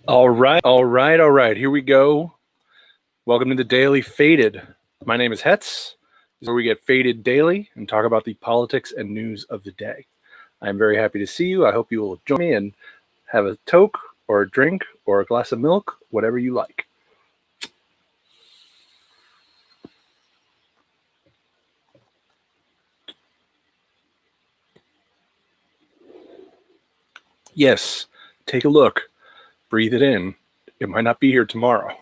All right. Here we go. Welcome to the Daily Faded. My name is Hetz. This is where we get faded daily and talk about the politics and news of the day. I'm very happy to see you. I hope you will join me and have a toke or a drink or a glass of milk, whatever you like. Yes, take a look. Breathe it in. It might not be here tomorrow.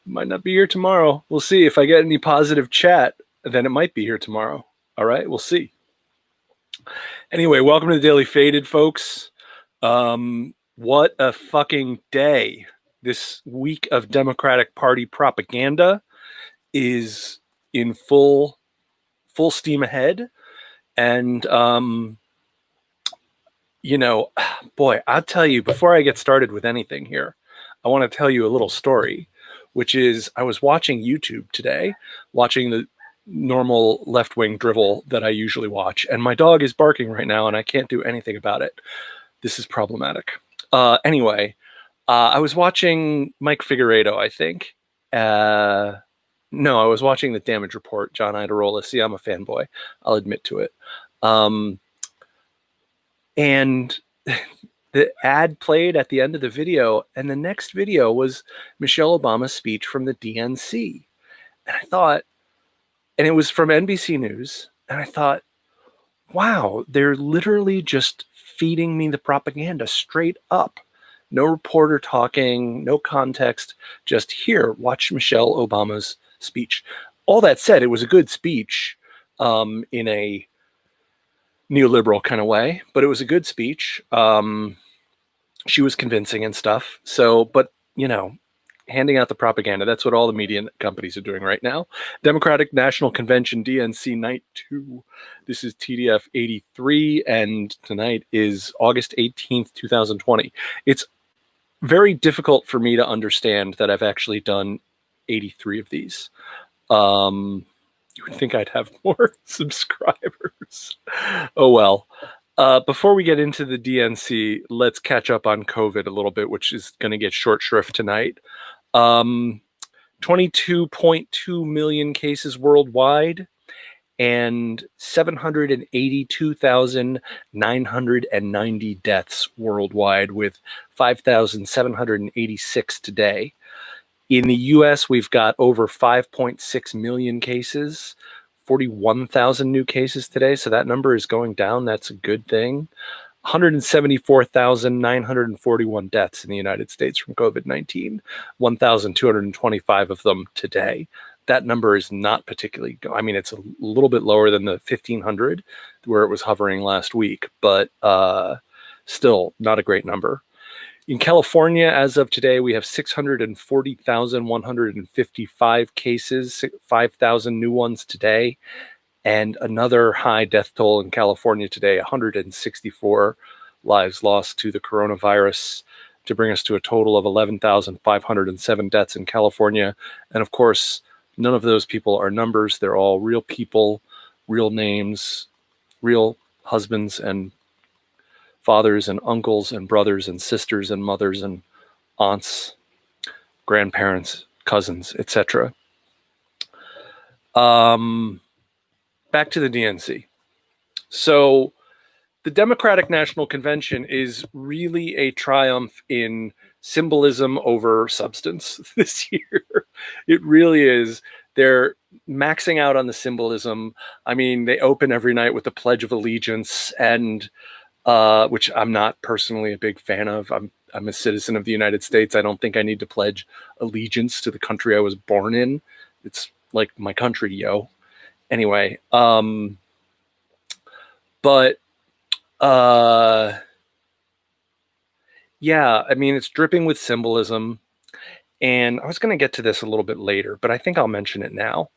Might not be here tomorrow. We'll see. If I get any positive chat, then it might be here tomorrow. All right, we'll see. Anyway, welcome to the Daily Faded, folks. What a fucking day. This week of Democratic Party propaganda is in full steam ahead. And, boy, I'll tell you, before I get started with anything here, I want to tell you a little story, which is I was watching YouTube today, watching the normal left-wing drivel that I usually watch, and my dog is barking right now, and I can't do anything about it. This is problematic. Anyway, I was watching Mike Figueredo, I think. No, I was watching the Damage Report, John Iadarola. See, I'm a fanboy. I'll admit to it. And the ad played at the end of the video, and the next video was Michelle Obama's speech from the DNC. And I thought, and it was from NBC News, and I thought, wow, they're literally just feeding me the propaganda straight up. No reporter talking, no context, just here, watch Michelle Obama's speech. All that said, it was a good speech in a neoliberal kind of way, but it was a good speech. She was convincing and stuff. So, but, handing out the propaganda, that's what all the media companies are doing right now. Democratic National Convention, DNC Night 2. This is TDF 83, and tonight is August 18th, 2020. It's very difficult for me to understand that I've actually done 83 of these. You would think I'd have more subscribers. Oh, well. Before we get into the DNC, let's catch up on COVID a little bit, which is going to get short shrift tonight. 22.2 million cases worldwide and 782,990 deaths worldwide, with 5,786 today. In the US, we've got over 5.6 million cases, 41,000 new cases today. So that number is going down. That's a good thing. 174,941 deaths in the United States from COVID-19, 1,225 of them today. That number is not particularly, it's a little bit lower than the 1,500 where it was hovering last week, but still not a great number. In California, as of today, we have 640,155 cases, 5,000 new ones today, and another high death toll in California today, 164 lives lost to the coronavirus, to bring us to a total of 11,507 deaths in California. And of course, none of those people are numbers. They're all real people, real names, real husbands and fathers and uncles and brothers and sisters and mothers and aunts, grandparents, cousins, etc. Back to the DNC. So the Democratic National Convention is really a triumph in symbolism over substance this year. It really is. They're maxing out on the symbolism. They open every night with the Pledge of Allegiance, and which I'm not personally a big fan of. I'm a citizen of the United States. I don't think I need to pledge allegiance to the country I was born in. It's like my country, yo. Anyway, it's dripping with symbolism. And I was going to get to this a little bit later, but I think I'll mention it now.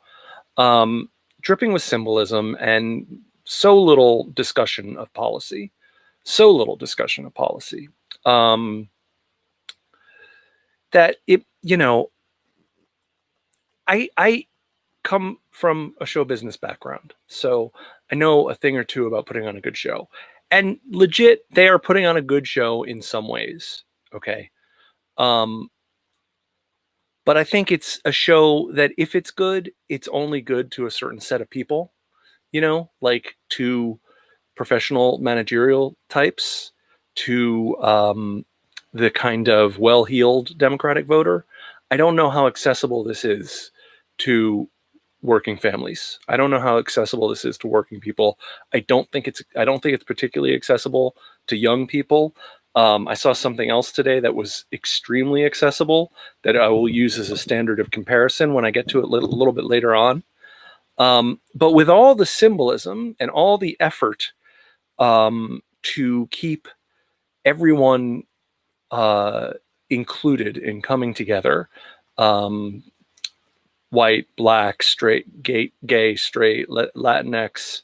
Dripping with symbolism and so little discussion of policy. That it, come from a show business background, so I know a thing or two about putting on a good show. And legit, they are putting on a good show in some ways. Okay. But I think it's a show that if it's good, it's only good to a certain set of people, like to professional managerial types, to the kind of well-heeled Democratic voter. I don't know how accessible this is to working families. I don't know how accessible this is to working people. I don't think it's particularly accessible to young people. I saw something else today that was extremely accessible that I will use as a standard of comparison when I get to it a little bit later on. But with all the symbolism and all the effort to keep everyone included in coming together, white, black, straight, gay, straight, Latinx,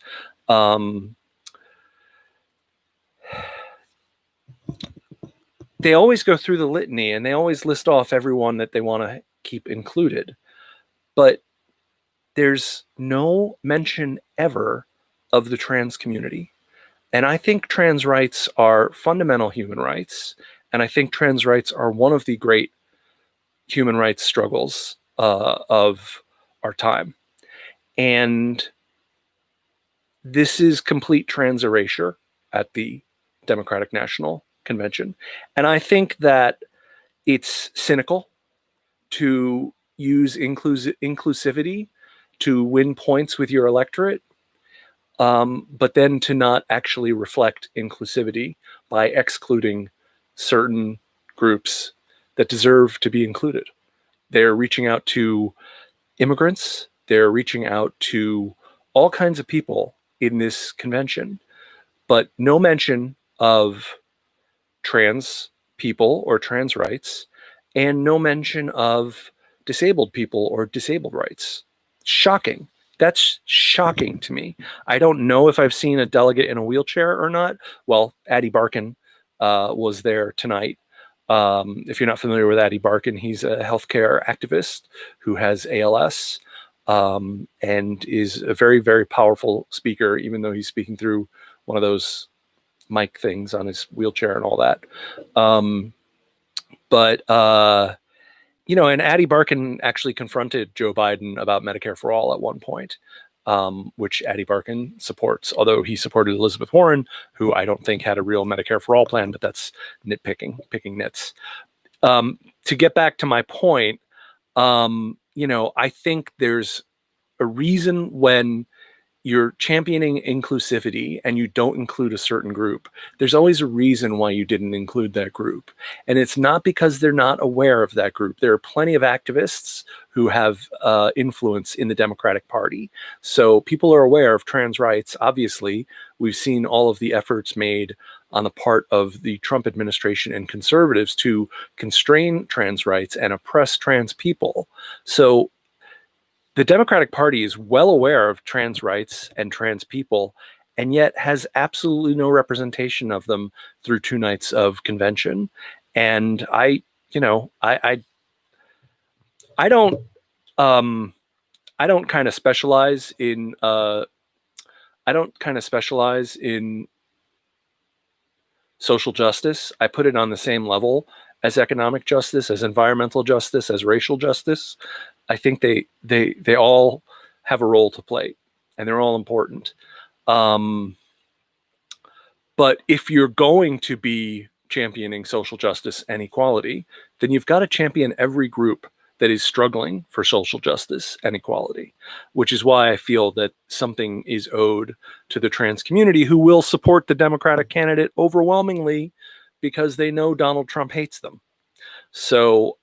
they always go through the litany and they always list off everyone that they want to keep included. But there's no mention ever of the trans community. And I think trans rights are fundamental human rights. And I think trans rights are one of the great human rights struggles of our time. And this is complete trans erasure at the Democratic National Convention. And I think that it's cynical to use inclusivity to win points with your electorate, but then to not actually reflect inclusivity by excluding certain groups that deserve to be included. They're reaching out to immigrants. They're reaching out to all kinds of people in this convention, but no mention of trans people or trans rights, and no mention of disabled people or disabled rights. Shocking. That's shocking to me. I don't know if I've seen a delegate in a wheelchair or not. Well, Addie Barkin was there tonight. If you're not familiar with Addie Barkin, he's a healthcare activist who has ALS and is a very, very powerful speaker, even though he's speaking through one of those mic things on his wheelchair and all that. And Addie Barkin actually confronted Joe Biden about Medicare for All at one point, which Addie Barkin supports, although he supported Elizabeth Warren, who I don't think had a real Medicare for All plan, but that's picking nits. To get back to my point, I think there's a reason when you're championing inclusivity and you don't include a certain group, there's always a reason why you didn't include that group. And it's not because they're not aware of that group. There are plenty of activists who have influence in the Democratic Party. So people are aware of trans rights. Obviously, we've seen all of the efforts made on the part of the Trump administration and conservatives to constrain trans rights and oppress trans people. So the Democratic Party is well aware of trans rights and trans people, and yet has absolutely no representation of them through 2 nights of convention. And I don't kind of specialize in social justice. I put it on the same level as economic justice, as environmental justice, as racial justice. I think they all have a role to play, and they're all important. But if you're going to be championing social justice and equality, then you've got to champion every group that is struggling for social justice and equality, which is why I feel that something is owed to the trans community, who will support the Democratic candidate overwhelmingly because they know Donald Trump hates them. So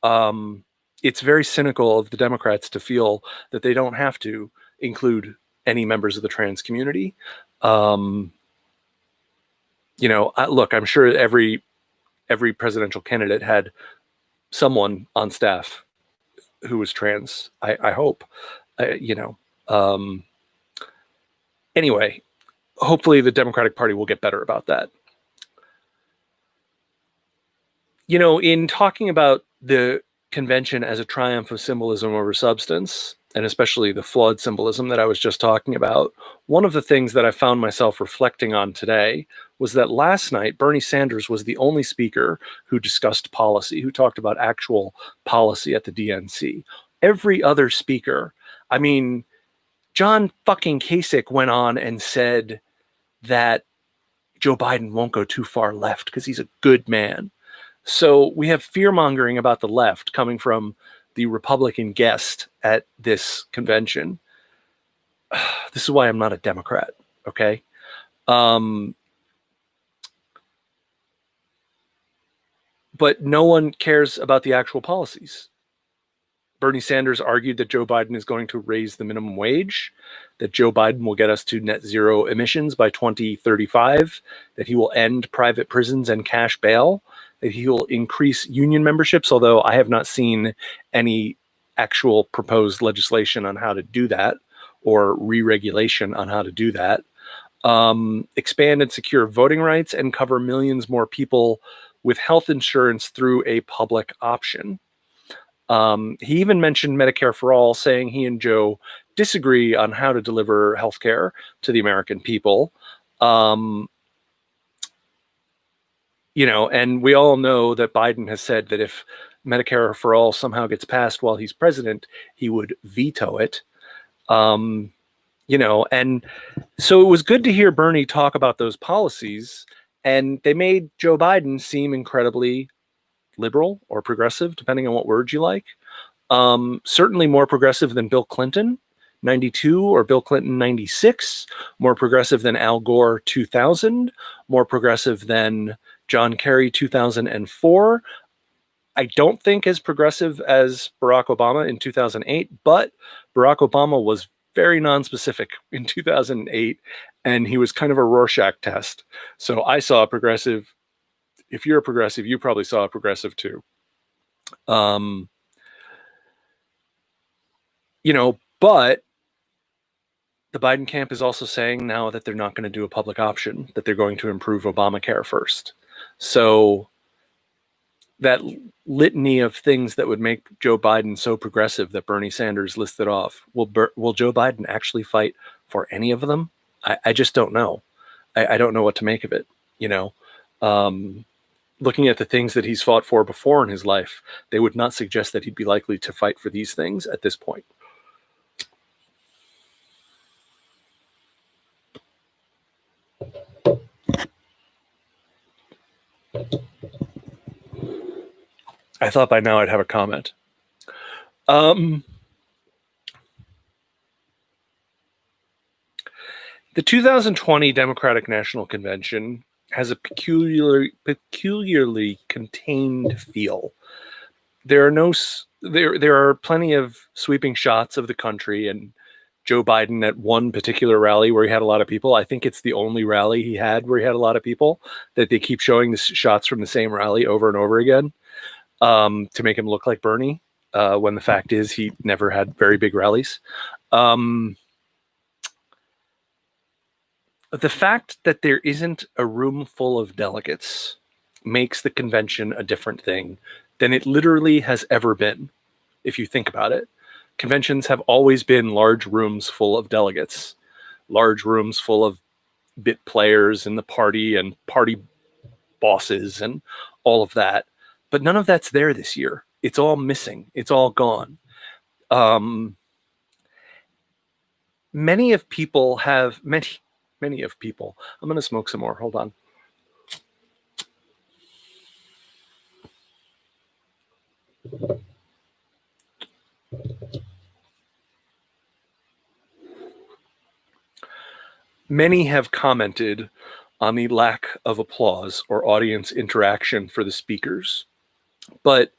it's very cynical of the Democrats to feel that they don't have to include any members of the trans community. Look, I'm sure every presidential candidate had someone on staff who was trans. I hope, anyway, hopefully the Democratic Party will get better about that. In talking about the convention as a triumph of symbolism over substance, and especially the flawed symbolism that I was just talking about, one of the things that I found myself reflecting on today was that last night, Bernie Sanders was the only speaker who discussed policy, who talked about actual policy at the DNC. Every other speaker, I mean, John fucking Kasich went on and said that Joe Biden won't go too far left because he's a good man. So we have fear-mongering about the left coming from the Republican guest at this convention. This is why I'm not a Democrat, okay? But no one cares about the actual policies. Bernie Sanders argued that Joe Biden is going to raise the minimum wage, that Joe Biden will get us to net zero emissions by 2035, that he will end private prisons and cash bail, that he will increase union memberships, although I have not seen any actual proposed legislation on how to do that or re-regulation on how to do that. Expand and secure voting rights and cover millions more people with health insurance through a public option. He even mentioned Medicare for All, saying he and Joe disagree on how to deliver healthcare to the American people. And we all know that Biden has said that if Medicare for All somehow gets passed while he's president, he would veto it. And so it was good to hear Bernie talk about those policies, and they made Joe Biden seem incredibly liberal or progressive, depending on what word you like. Certainly more progressive than Bill Clinton, 92, or Bill Clinton, 96, more progressive than Al Gore, 2000, more progressive than John Kerry, 2004. I don't think as progressive as Barack Obama in 2008, but Barack Obama was very nonspecific in 2008, and he was kind of a Rorschach test. So I saw a progressive. If you're a progressive, you probably saw a progressive too. But the Biden camp is also saying now that they're not going to do a public option, that they're going to improve Obamacare first. So that litany of things that would make Joe Biden so progressive that Bernie Sanders listed off, will Joe Biden actually fight for any of them? I just don't know. I don't know what to make of it, looking at the things that he's fought for before in his life, they would not suggest that he'd be likely to fight for these things at this point. I thought by now I'd have a comment. The 2020 Democratic National Convention has a peculiarly contained feel. There are plenty of sweeping shots of the country and Joe Biden at one particular rally where he had a lot of people. I think it's the only rally he had where he had a lot of people, that they keep showing the shots from the same rally over and over again to make him look like Bernie, when the fact is he never had very big rallies. The fact that there isn't a room full of delegates makes the convention a different thing than it literally has ever been, if you think about it. Conventions have always been large rooms full of delegates, large rooms full of bit players in the party and party bosses and all of that. But none of that's there this year. It's all missing. It's all gone. Many of people. I'm going to smoke some more. Hold on. Many have commented on the lack of applause or audience interaction for the speakers. But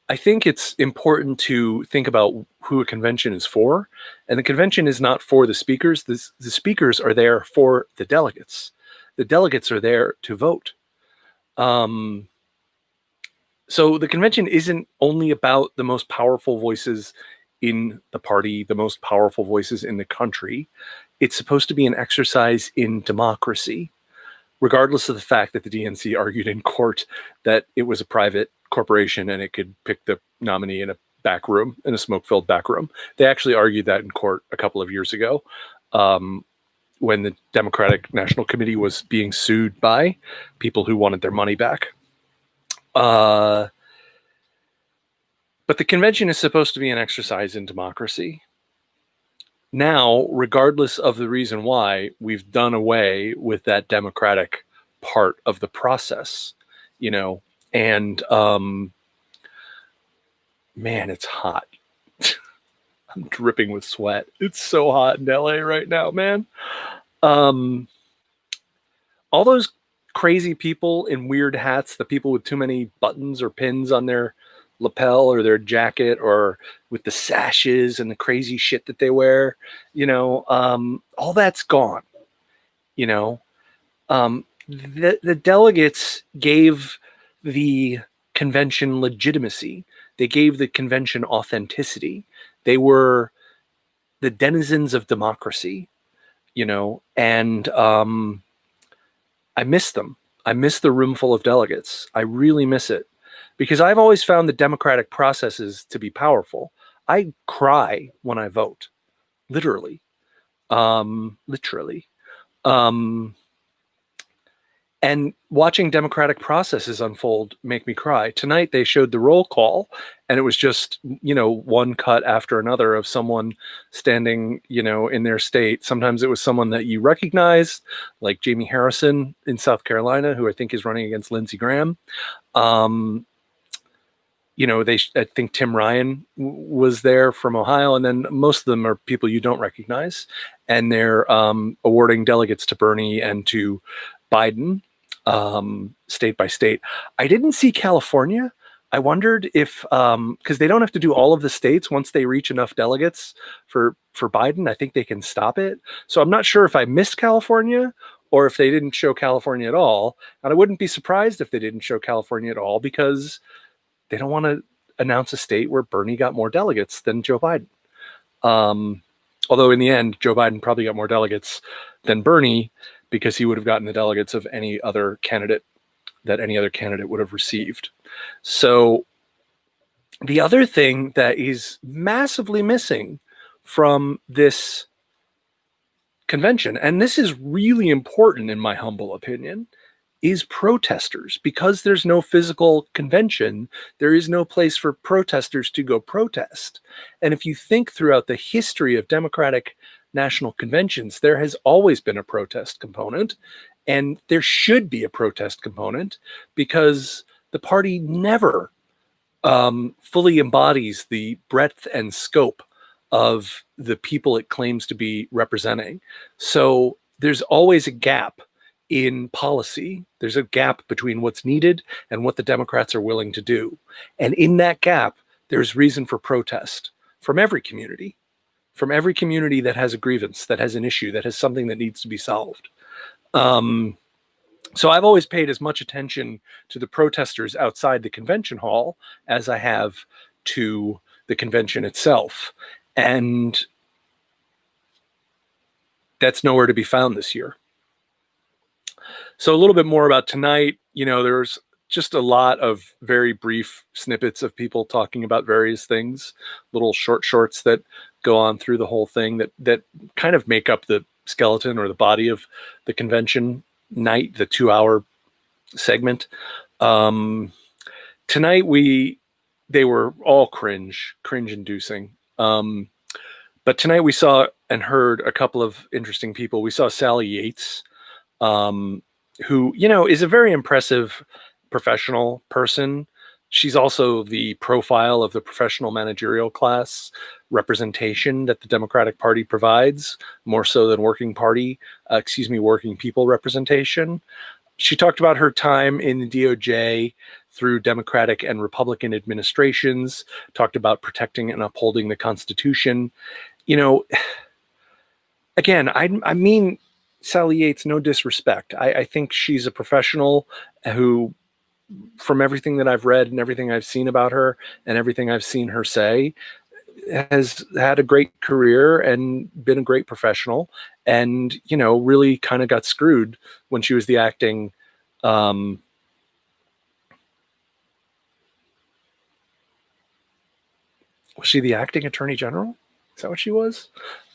I think it's important to think about who a convention is for. And the convention is not for the speakers. The speakers are there for the delegates. The delegates are there to vote. So the convention isn't only about the most powerful voices in the party, the most powerful voices in the country. It's supposed to be an exercise in democracy, regardless of the fact that the DNC argued in court that it was a private corporation and it could pick the nominee in a back room, in a smoke-filled back room. They actually argued that in court a couple of years ago, when the Democratic National Committee was being sued by people who wanted their money back. But the convention is supposed to be an exercise in democracy. Now, regardless of the reason why, we've done away with that democratic part of the process, and man, it's hot. I'm dripping with sweat. It's so hot in LA right now, man. All those crazy people in weird hats, the people with too many buttons or pins on their lapel or their jacket, or with the sashes and the crazy shit that they wear, all that's gone. The delegates gave the convention legitimacy. They gave the convention authenticity. They were the denizens of democracy, and I miss them. I miss the room full of delegates. I really miss it, because I've always found the democratic processes to be powerful. I cry when I vote, literally. And watching democratic processes unfold make me cry. Tonight, they showed the roll call, and it was just, one cut after another of someone standing, in their state. Sometimes it was someone that you recognized, like Jamie Harrison in South Carolina, who I think is running against Lindsey Graham. I think Tim Ryan was there from Ohio, and then most of them are people you don't recognize, and they're awarding delegates to Bernie and to Biden, state by state. I didn't see California. I wondered if, because they don't have to do all of the states once they reach enough delegates for Biden. I think they can stop it. So I'm not sure if I missed California or if they didn't show California at all. And I wouldn't be surprised if they didn't show California at all, because they don't want to announce a state where Bernie got more delegates than Joe Biden. Although in the end, Joe Biden probably got more delegates than Bernie, because he would have gotten the delegates of any other candidate would have received. So the other thing that is massively missing from this convention, and this is really important in my humble opinion, is protesters. Because there's no physical convention, there is no place for protesters to go protest. And if you think throughout the history of Democratic national conventions, there has always been a protest component, and there should be a protest component, because the party never fully embodies the breadth and scope of the people it claims to be representing. So there's always a gap in policy. There's a gap between what's needed and what the Democrats are willing to do. And in that gap, there's reason for protest from every community. From every community that has a grievance, that has an issue, that has something that needs to be solved. So I've always paid as much attention to the protesters outside the convention hall as I have to the convention itself. And that's nowhere to be found this year. So a little bit more about tonight. There's just a lot of very brief snippets of people talking about various things, little shorts that go on through the whole thing that kind of make up the skeleton or the body of the convention night, the 2-hour segment. Tonight they were all cringe inducing. But tonight we saw and heard a couple of interesting people. We saw Sally Yates, who, is a very impressive professional person. She's also the profile of the professional managerial class representation that the Democratic Party provides, more so than working people representation. She talked about her time in the DOJ through Democratic and Republican administrations, talked about protecting and upholding the Constitution. Again, I mean, Sally Yates, no disrespect. I think she's a professional who, from everything that I've read and everything I've seen about her and everything I've seen her say, has had a great career and been a great professional, and, really kind of got screwed when she was the acting Was she the acting attorney general? Is that what she was?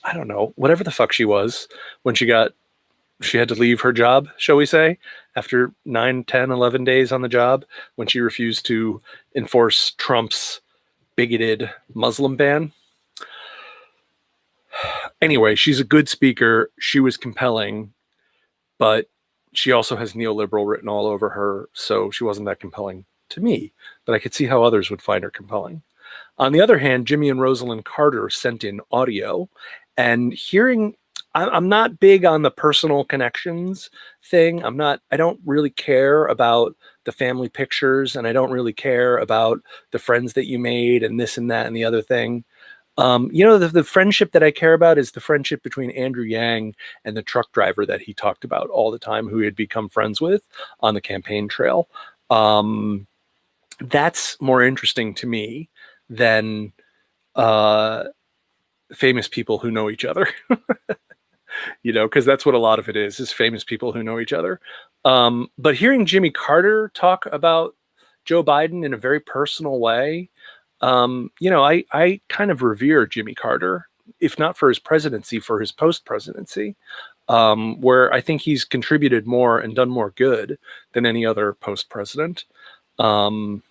I don't know. Whatever the fuck she was when she had to leave her job, shall we say, after 9, 10, 11 days on the job when she refused to enforce Trump's bigoted Muslim ban. Anyway, she's a good speaker. She was compelling, but she also has neoliberal written all over her, so she wasn't that compelling to me, but I could see how others would find her compelling. On the other hand, Jimmy and Rosalind Carter sent in audio, and I'm not big on the personal connections thing. I don't really care about the family pictures, and I don't really care about the friends that you made and this and that and the other thing. The friendship that I care about is the friendship between Andrew Yang and the truck driver that he talked about all the time, who he had become friends with on the campaign trail. That's more interesting to me than famous people who know each other. Because that's what a lot of it is famous people who know each other. But hearing Jimmy Carter talk about Joe Biden in a very personal way, I kind of revere Jimmy Carter, if not for his presidency, for his post-presidency, where I think he's contributed more and done more good than any other post-president. And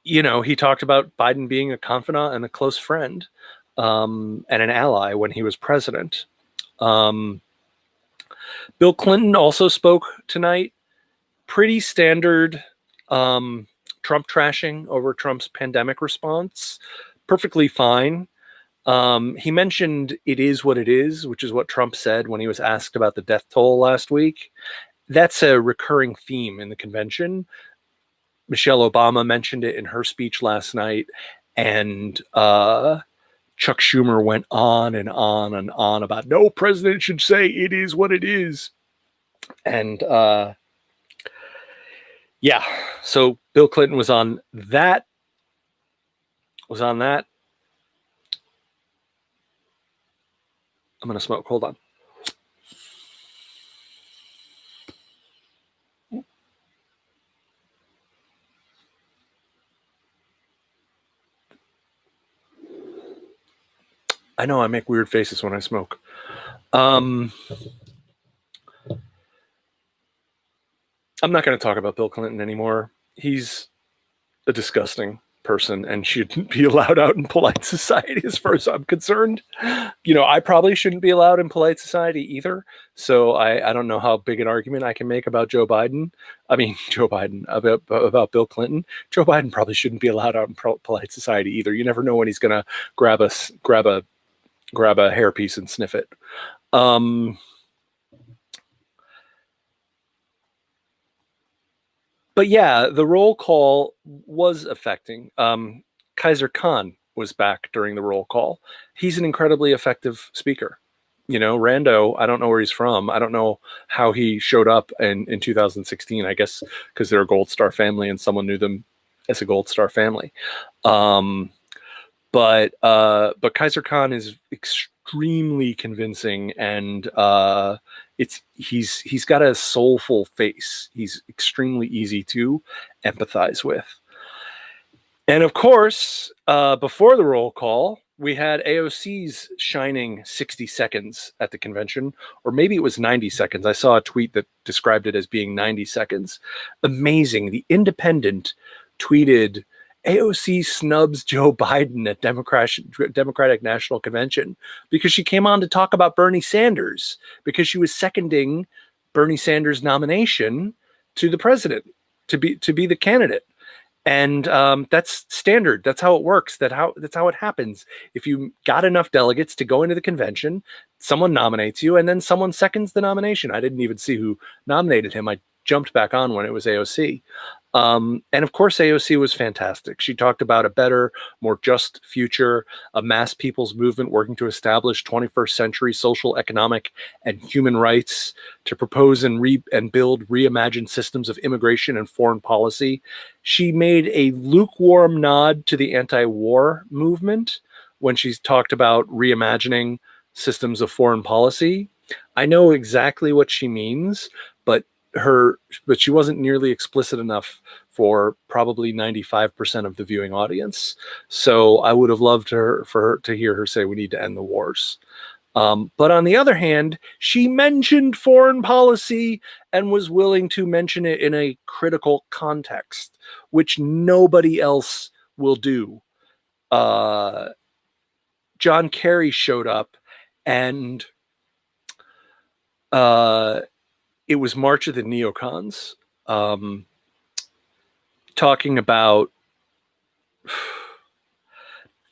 he talked about Biden being a confidant and a close friend, and an ally when he was president. Bill Clinton also spoke tonight. Pretty standard Trump trashing over Trump's pandemic response. Perfectly fine. He mentioned it is what it is, which is what Trump said when he was asked about the death toll last week. That's a recurring theme in the convention. Michelle Obama mentioned it in her speech last night, and Chuck Schumer went on and on and on about no president should say it is what it is. And yeah, so Bill Clinton was on that. I'm going to smoke. Hold on. I know I make weird faces when I smoke. I'm not going to talk about Bill Clinton anymore. He's a disgusting person and shouldn't be allowed out in polite society as far as I'm concerned. I probably shouldn't be allowed in polite society either. So I don't know how big an argument I can make about Joe Biden. About Bill Clinton. Joe Biden probably shouldn't be allowed out in polite society either. You never know when he's going to grab a hairpiece and sniff it. But yeah, the roll call was affecting. Kaiser Khan was back during the roll call. He's an incredibly effective speaker. Rando, I don't know where he's from. I don't know how he showed up in 2016, I guess because they're a Gold Star family and someone knew them as a Gold Star family. But Kaiser Khan is extremely convincing, and he's got a soulful face. He's extremely easy to empathize with. And of course, before the roll call, we had AOC's shining 60 seconds at the convention, or maybe it was 90 seconds. I saw a tweet that described it as being 90 seconds. Amazing. The Independent tweeted, AOC snubs Joe Biden at Democratic National Convention because she came on to talk about Bernie Sanders, because she was seconding Bernie Sanders' nomination to the president, to be the candidate. And that's standard. That's how it works. That's how it happens. If you got enough delegates to go into the convention, someone nominates you, and then someone seconds the nomination. I didn't even see who nominated him. I jumped back on when it was AOC. And of course, AOC was fantastic. She talked about a better, more just future, a mass people's movement working to establish 21st century social, economic, and human rights, to propose and build reimagined systems of immigration and foreign policy. She made a lukewarm nod to the anti-war movement when she talked about reimagining systems of foreign policy. I know exactly what she means, but but she wasn't nearly explicit enough for probably 95% of the viewing audience. So I would have loved for her to hear her say we need to end the wars. But on the other hand, she mentioned foreign policy and was willing to mention it in a critical context, which nobody else will do. John Kerry showed up, and it was March of the Neocons, talking about,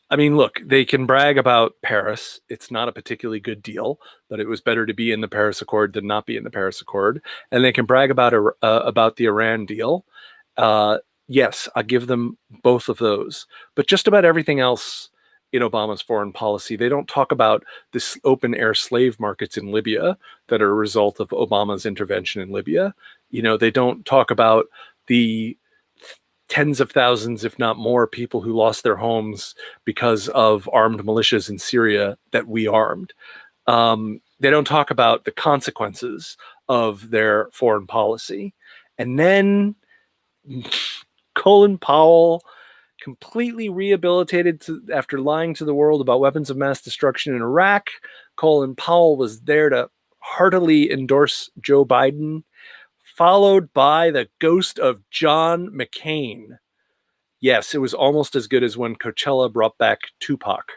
I mean, look, they can brag about Paris. It's not a particularly good deal, but it was better to be in the Paris Accord than not be in the Paris Accord. And they can brag about the Iran deal. Yes, I give them both of those. But just about everything else in Obama's foreign policy, they don't talk about this open air slave markets in Libya that are a result of Obama's intervention in Libya. You know, they don't talk about the tens of thousands, if not more, people who lost their homes because of armed militias in Syria that we armed. They don't talk about the consequences of their foreign policy. And then Colin Powell, completely rehabilitated after lying to the world about weapons of mass destruction in Iraq. Colin Powell was there to heartily endorse Joe Biden, followed by the ghost of John McCain. Yes, it was almost as good as when Coachella brought back Tupac.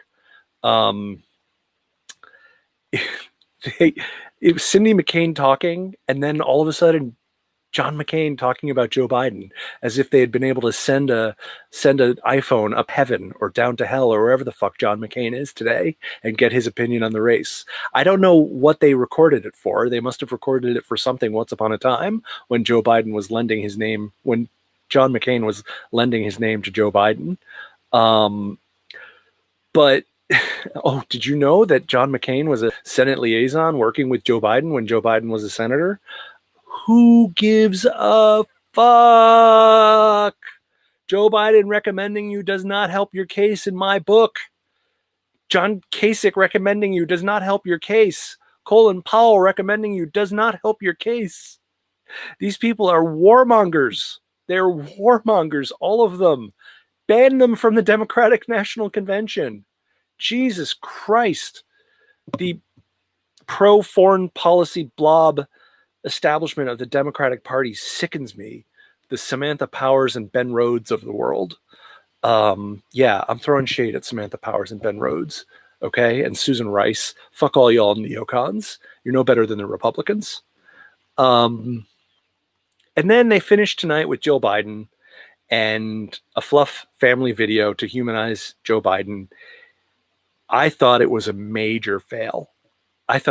It was Cindy McCain talking, and then all of a sudden John McCain talking about Joe Biden as if they had been able to send an iPhone up heaven or down to hell or wherever the fuck John McCain is today and get his opinion on the race. I don't know what they recorded it for. They must have recorded it for something once upon a time when Joe Biden was lending his name, when John McCain was lending his name to Joe Biden. But oh, did you know that John McCain was a Senate liaison working with Joe Biden when Joe Biden was a senator? Who gives a fuck? Joe Biden recommending you does not help your case in my book. John Kasich recommending you does not help your case. Colin Powell recommending you does not help your case. These people are warmongers. They're warmongers, all of them. Ban them from the Democratic National Convention. Jesus Christ. The pro-foreign policy blob establishment of the Democratic Party sickens me. The Samantha Powers and Ben Rhodes of the world. Yeah, I'm throwing shade at Samantha Powers and Ben Rhodes, okay? And Susan Rice. Fuck all y'all neocons. You're no better than the Republicans. And then they finished tonight with Joe Biden and a fluff family video to humanize Joe Biden. I thought it was a major fail. At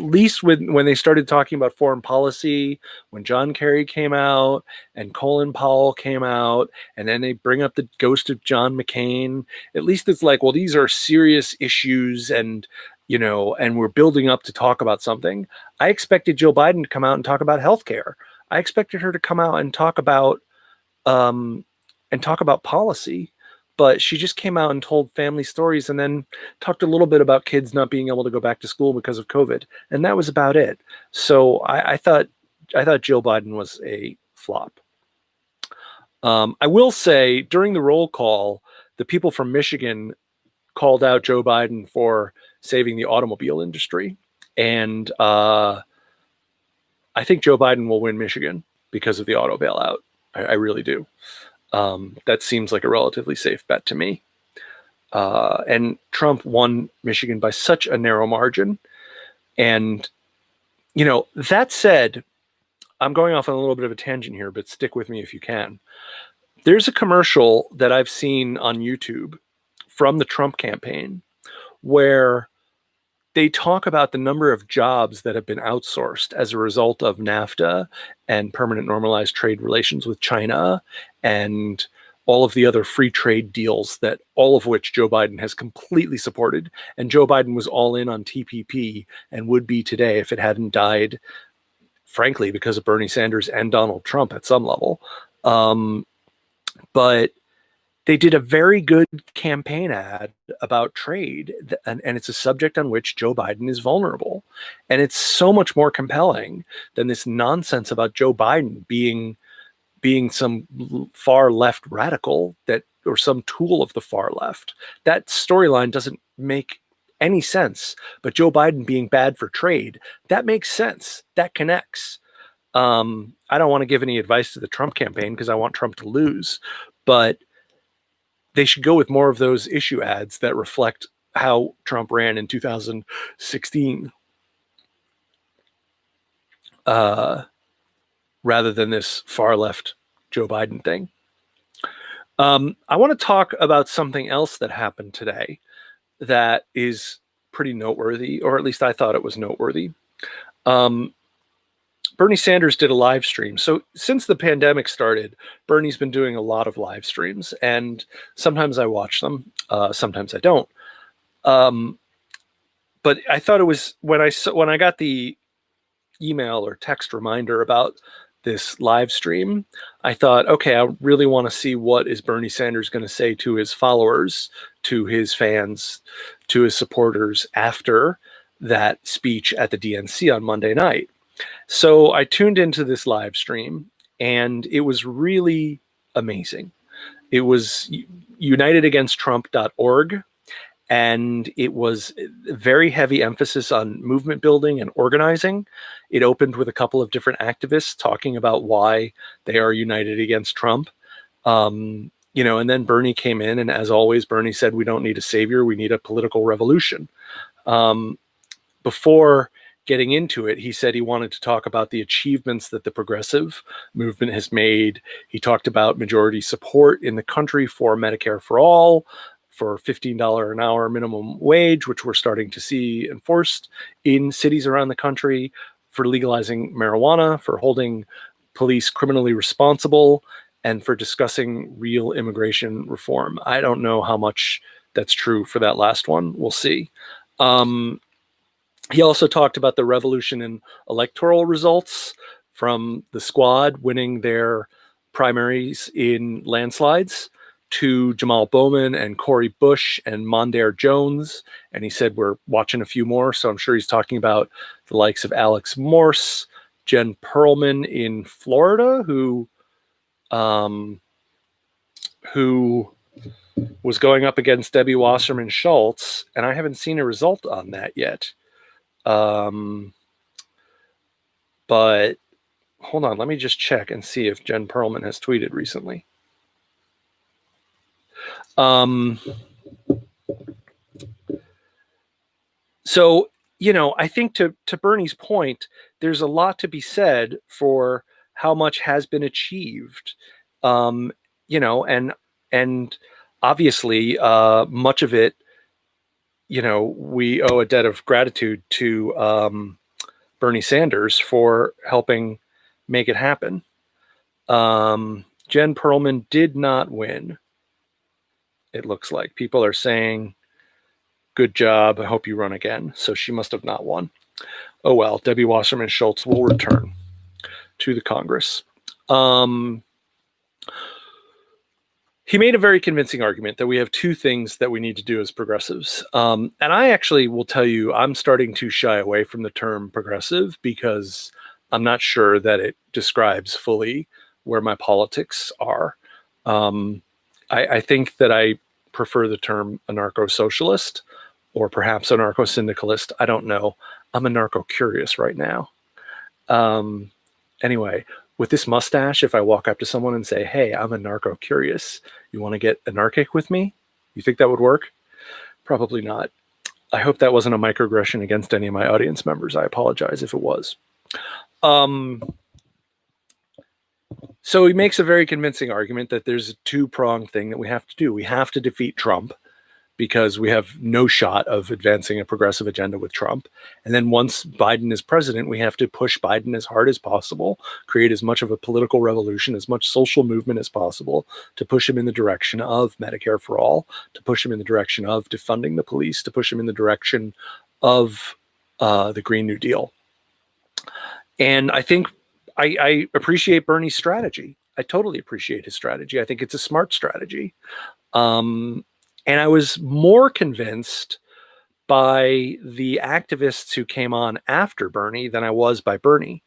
least when they started talking about foreign policy, when John Kerry came out and Colin Powell came out, and then they bring up the ghost of John McCain. At least it's like, well, these are serious issues, and and we're building up to talk about something. I expected Joe Biden to come out and talk about healthcare. I expected her to come out and talk about policy. But she just came out and told family stories and then talked a little bit about kids not being able to go back to school because of COVID. And that was about it. So I thought Joe Biden was a flop. I will say during the roll call, the people from Michigan called out Joe Biden for saving the automobile industry. And I think Joe Biden will win Michigan because of the auto bailout. I really do. That seems like a relatively safe bet to me. And Trump won Michigan by such a narrow margin. And, that said, I'm going off on a little bit of a tangent here, but stick with me if you can. There's a commercial that I've seen on YouTube from the Trump campaign where they talk about the number of jobs that have been outsourced as a result of NAFTA and permanent normalized trade relations with China and all of the other free trade deals that all of which Joe Biden has completely supported. And Joe Biden was all in on TPP and would be today if it hadn't died, frankly, because of Bernie Sanders and Donald Trump at some level. But they did a very good campaign ad about trade, and it's a subject on which Joe Biden is vulnerable. And it's so much more compelling than this nonsense about Joe Biden being some far left radical that, or some tool of the far left. That storyline doesn't make any sense. But Joe Biden being bad for trade, that makes sense. That connects. I don't want to give any advice to the Trump campaign because I want Trump to lose, but they should go with more of those issue ads that reflect how Trump ran in 2016, rather than this far left Joe Biden thing. I want to talk about something else that happened today that is pretty noteworthy, or at least I thought it was noteworthy. Bernie Sanders did a live stream. So since the pandemic started, Bernie's been doing a lot of live streams, and sometimes I watch them, sometimes I don't. But I thought it was when I got the email or text reminder about this live stream, I thought, okay, I really want to see what is Bernie Sanders going to say to his followers, to his fans, to his supporters after that speech at the DNC on Monday night. So I tuned into this live stream, and it was really amazing. It was unitedagainsttrump.org, and it was very heavy emphasis on movement building and organizing. It opened with a couple of different activists talking about why they are united against Trump. And then Bernie came in, and as always, Bernie said, we don't need a savior, we need a political revolution. Before getting into it, he said he wanted to talk about the achievements that the progressive movement has made. He talked about majority support in the country for Medicare for all, for $15 an hour minimum wage, which we're starting to see enforced in cities around the country, for legalizing marijuana, for holding police criminally responsible, and for discussing real immigration reform. I don't know how much that's true for that last one. We'll see. He also talked about the revolution in electoral results, from the Squad winning their primaries in landslides to Jamal Bowman and Cori Bush and Mondaire Jones. And he said we're watching a few more. So I'm sure he's talking about the likes of Alex Morse, Jen Perlman in Florida, who was going up against Debbie Wasserman Schultz. And I haven't seen a result on that yet. But hold on, let me just check and see if Jen Perlman has tweeted recently. So, I think to Bernie's point, there's a lot to be said for how much has been achieved. And obviously, much of it, we owe a debt of gratitude to Bernie Sanders for helping make it happen. Jen Perlman did not win. It looks like people are saying, good job, I hope you run again. So she must have not won. Oh well, Debbie Wasserman Schultz will return to the Congress. He made a very convincing argument that we have two things that we need to do as progressives. And I actually will tell you, I'm starting to shy away from the term progressive because I'm not sure that it describes fully where my politics are. I think that I prefer the term anarcho-socialist, or perhaps anarcho-syndicalist. I don't know. I'm anarcho-curious right now. Anyway, with this mustache, if I walk up to someone and say, hey, I'm anarcho-curious, you want to get anarchic with me? You think that would work? Probably not. I hope that wasn't a microaggression against any of my audience members. I apologize if it was. So he makes a very convincing argument that there's a two-pronged thing that we have to do. We have to defeat Trump because we have no shot of advancing a progressive agenda with Trump. And then once Biden is president, we have to push Biden as hard as possible, create as much of a political revolution, as much social movement as possible to push him in the direction of Medicare for all, to push him in the direction of defunding the police, to push him in the direction of the Green New Deal. And I think I appreciate Bernie's strategy. I totally appreciate his strategy. I think it's a smart strategy. And I was more convinced by the activists who came on after Bernie than I was by Bernie.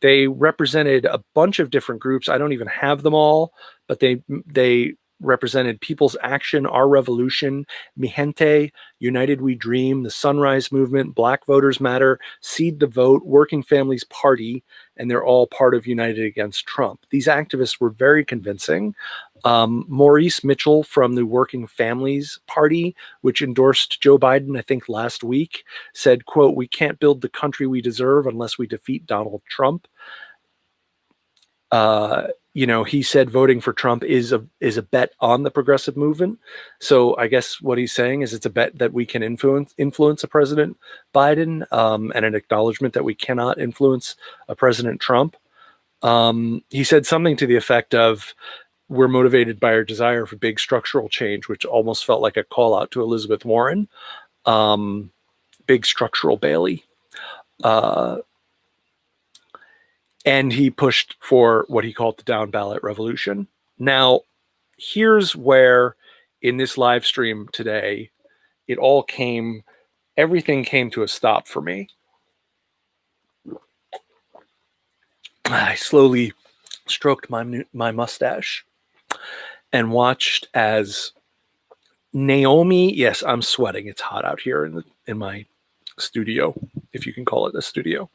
They represented a bunch of different groups. I don't even have them all, but they represented People's Action, Our Revolution, Mi Gente, United We Dream, the Sunrise Movement, Black Voters Matter, Seed the Vote, Working Families Party, and they're all part of United Against Trump. These activists were very convincing. Maurice Mitchell from the Working Families Party, which endorsed Joe Biden, I think last week, said, quote, "We can't build the country we deserve unless we defeat Donald Trump." He said voting for Trump is a bet on the progressive movement. So I guess what he's saying is it's a bet that we can influence a President Biden, and an acknowledgement that we cannot influence a President Trump. He said something to the effect of, "We're motivated by our desire for big structural change," which almost felt like a call out to Elizabeth Warren. Big structural Bailey. And he pushed for what he called the down ballot revolution. Now, here's where in this live stream today, everything came to a stop for me. I slowly stroked my mustache and watched as Naomi, yes, I'm sweating. It's hot out here in my studio, if you can call it a studio.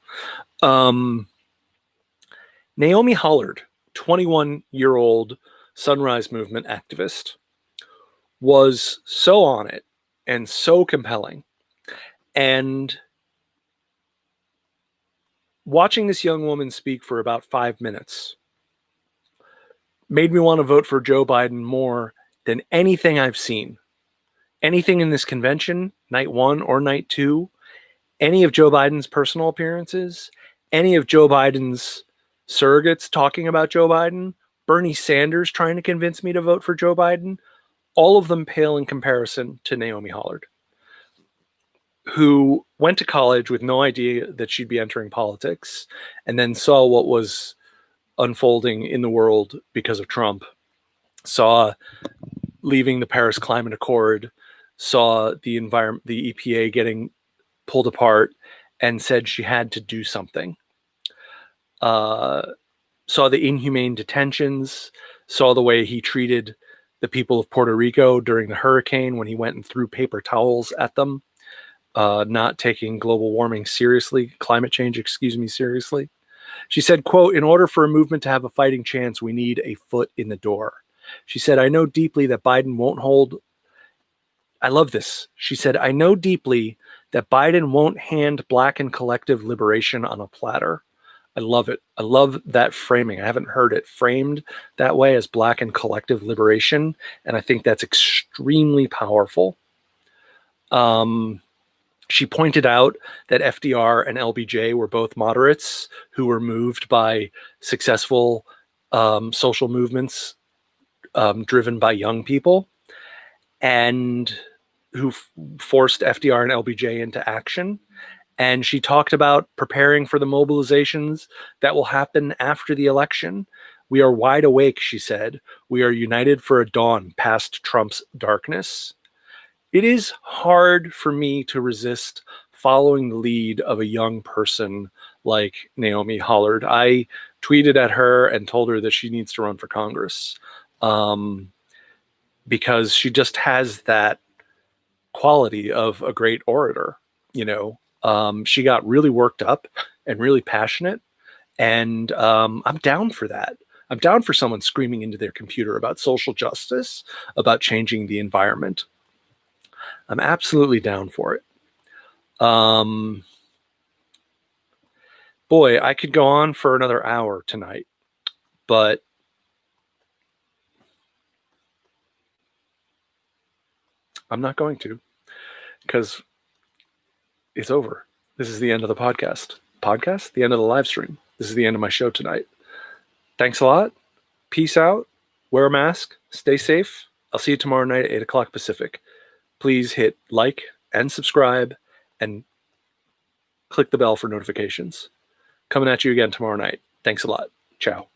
Naomi Hollard, 21-year-old Sunrise Movement activist, was so on it and so compelling. And watching this young woman speak for about 5 minutes made me want to vote for Joe Biden more than anything I've seen. Anything in this convention, night 1 or night 2, any of Joe Biden's personal appearances, any of Joe Biden's surrogates talking about Joe Biden, Bernie Sanders trying to convince me to vote for Joe Biden, all of them pale in comparison to Naomi Hollard, who went to college with no idea that she'd be entering politics, and then saw what was unfolding in the world because of Trump, saw leaving the Paris Climate Accord, saw the EPA getting pulled apart, and said she had to do something. Saw the inhumane detentions, saw the way he treated the people of Puerto Rico during the hurricane when he went and threw paper towels at them, not taking global warming seriously, climate change, seriously. She said, quote, "In order for a movement to have a fighting chance, we need a foot in the door." She said, "I know deeply that Biden won't hold." I love this. She said, "I know deeply that Biden won't hand Black and collective liberation on a platter." I love it. I love that framing. I haven't heard it framed that way, as Black and collective liberation, and I think that's extremely powerful. She pointed out that FDR and LBJ were both moderates who were moved by successful social movements driven by young people, and who forced FDR and LBJ into action. And she talked about preparing for the mobilizations that will happen after the election. "We are wide awake," she said. "We are united for a dawn past Trump's darkness." It is hard for me to resist following the lead of a young person like Naomi Hollard. I tweeted at her and told her that she needs to run for Congress, because she just has that quality of a great orator. She got really worked up and really passionate, and I'm down for that. I'm down for someone screaming into their computer about social justice, about changing the environment. I'm absolutely down for it. Boy, I could go on for another hour tonight, but I'm not going to, because it's over. This is the end of the podcast. The end of the live stream. This is the end of my show tonight. Thanks a lot. Peace out. Wear a mask. Stay safe. I'll see you tomorrow night at 8 o'clock Pacific. Please hit like and subscribe and click the bell for notifications. Coming at you again tomorrow night. Thanks a lot. Ciao.